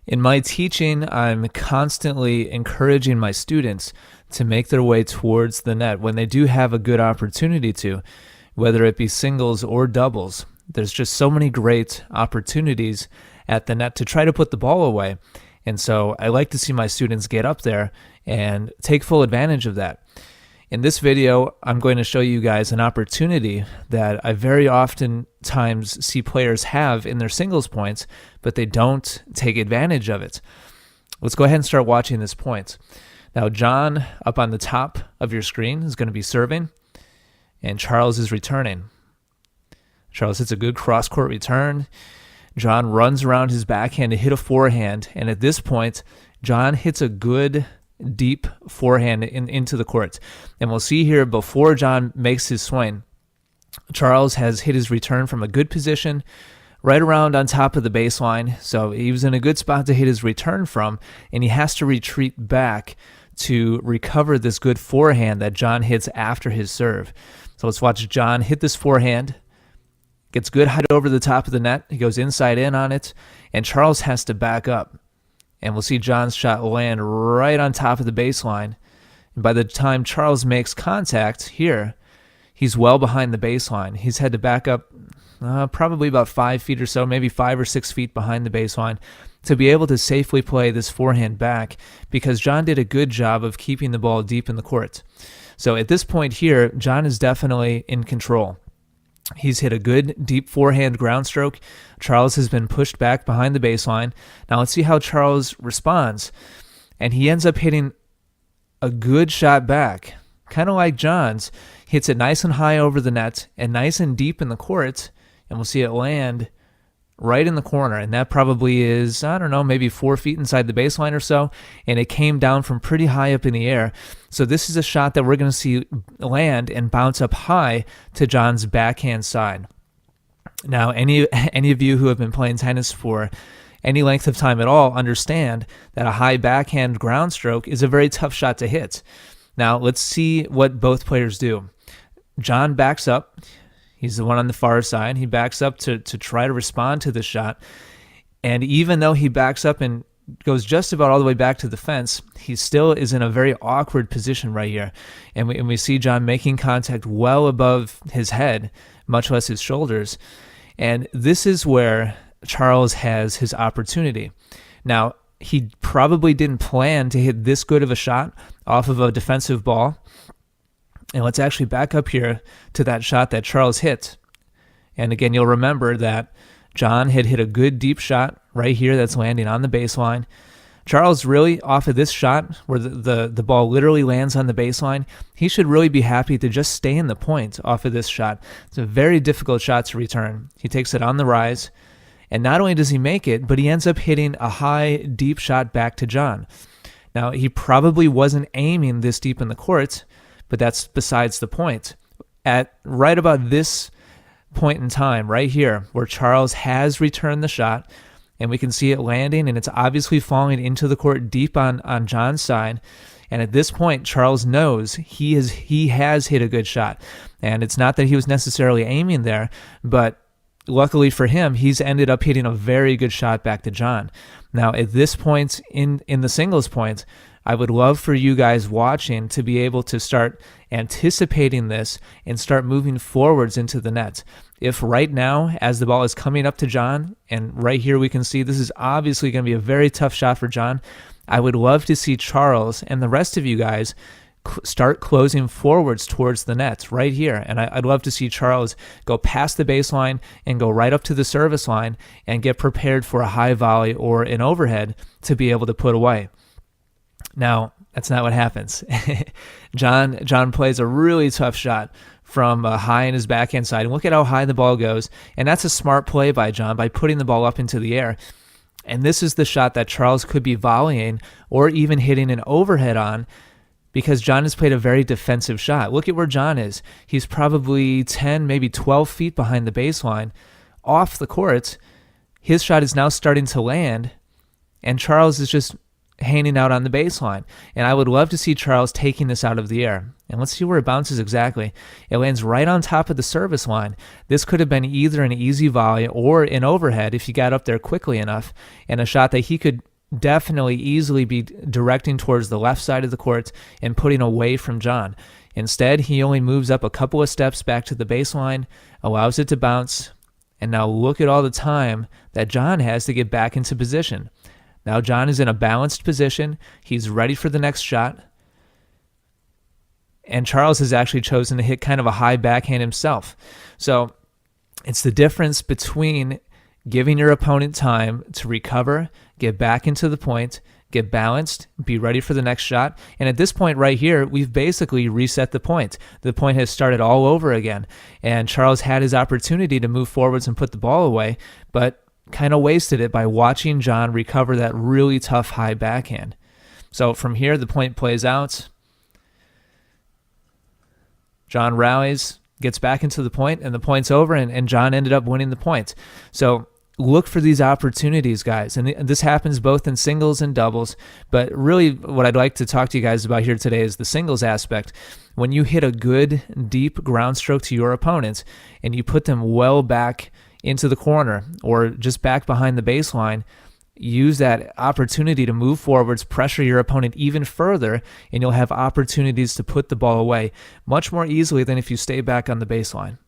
In my teaching, I'm constantly encouraging my students to make their way towards the net when they do have a good opportunity to, whether it be singles or doubles. There's just so many great opportunities at the net to try to put the ball away. And so I like to see my students get up there and take full advantage of that. In this video, I'm going to show you guys an opportunity that I very often times see players have in their singles points, but they don't take advantage of it. Let's go ahead and start watching this point. Now, John, up on the top of your screen, is going to be serving, and Charles is returning. Charles hits a good cross-court return. John runs around his backhand to hit a forehand, and at this point, John hits a good deep forehand into the court. And we'll see here, before John makes his swing, Charles has hit his return from a good position right around on top of the baseline. So he was in a good spot to hit his return from, and he has to retreat back to recover this good forehand that John hits after his serve. So let's watch John hit this forehand. Gets good height over the top of the net. He goes inside in on it, and Charles has to back up. And we'll see John's shot land right on top of the baseline. And by the time Charles makes contact here, he's well behind the baseline. He's had to back up probably about 5 feet or so, maybe 5 or 6 feet behind the baseline to be able to safely play this forehand back, because John did a good job of keeping the ball deep in the court. So at this point here, John is definitely in control. He's hit a good deep forehand ground stroke. Charles has been pushed back behind the baseline. Now let's see how Charles responds. And he ends up hitting a good shot back, kind of like John's. Hits it nice and high over the net and nice and deep in the court. And we'll see it land right in the corner. And that probably is, I don't know, maybe 4 feet inside the baseline or so. And it came down from pretty high up in the air. So this is a shot that we're going to see land and bounce up high to John's backhand side. Now, any of you who have been playing tennis for any length of time at all understand that a high backhand ground stroke is a very tough shot to hit. Now, let's see what both players do. John backs up. He's the one on the far side. He backs up to try to respond to the shot. And even though he backs up and goes just about all the way back to the fence, he still is in a very awkward position right here. And we see John making contact well above his head, much less his shoulders. And this is where Charles has his opportunity. Now, he probably didn't plan to hit this good of a shot off of a defensive ball. And let's actually back up here to that shot that Charles hit. And again, you'll remember that John had hit a good deep shot right here that's landing on the baseline. Charles really, off of this shot where the ball literally lands on the baseline, he should really be happy to just stay in the point off of this shot. It's a very difficult shot to return. He takes it on the rise. And not only does he make it, but he ends up hitting a high, deep shot back to John. Now, he probably wasn't aiming this deep in the court, but that's besides the point. At right about this point in time, right here, where Charles has returned the shot, and we can see it landing, and it's obviously falling into the court deep on John's side. And at this point, Charles knows he has hit a good shot. And it's not that he was necessarily aiming there, but luckily for him, he's ended up hitting a very good shot back to John. Now, at this point in the singles point, I would love for you guys watching to be able to start anticipating this and start moving forwards into the net. If right now, as the ball is coming up to John, and right here we can see this is obviously going to be a very tough shot for John, I would love to see Charles and the rest of you guys start closing forwards towards the net right here. And I'd love to see Charles go past the baseline and go right up to the service line and get prepared for a high volley or an overhead to be able to put away. Now, that's not what happens. John plays a really tough shot from high in his backhand side. And look at how high the ball goes. And that's a smart play by John by putting the ball up into the air. And this is the shot that Charles could be volleying or even hitting an overhead on, because John has played a very defensive shot. Look at where John is. He's probably 10, maybe 12 feet behind the baseline off the court. His shot is now starting to land, and Charles is just hanging out on the baseline. And I would love to see Charles taking this out of the air. And let's see where it bounces exactly. It lands right on top of the service line. This could have been either an easy volley or an overhead if he got up there quickly enough, and a shot that he could definitely easily be directing towards the left side of the court and putting away from John. Instead, he only moves up a couple of steps back to the baseline, allows it to bounce, and now look at all the time that John has to get back into position. Now John is in a balanced position. He's ready for the next shot. And Charles has actually chosen to hit kind of a high backhand himself. So it's the difference between giving your opponent time to recover, get back into the point, get balanced, be ready for the next shot. And at this point right here, we've basically reset the point. The point has started all over again. And Charles had his opportunity to move forwards and put the ball away, but kind of wasted it by watching John recover that really tough high backhand. So from here, the point plays out. John rallies, gets back into the point, and the point's over, and John ended up winning the point. So look for these opportunities, guys. And this happens both in singles and doubles. But really what I'd like to talk to you guys about here today is the singles aspect. When you hit a good, deep ground stroke to your opponent and you put them well back into the corner or just back behind the baseline, use that opportunity to move forwards, pressure your opponent even further, and you'll have opportunities to put the ball away much more easily than if you stay back on the baseline.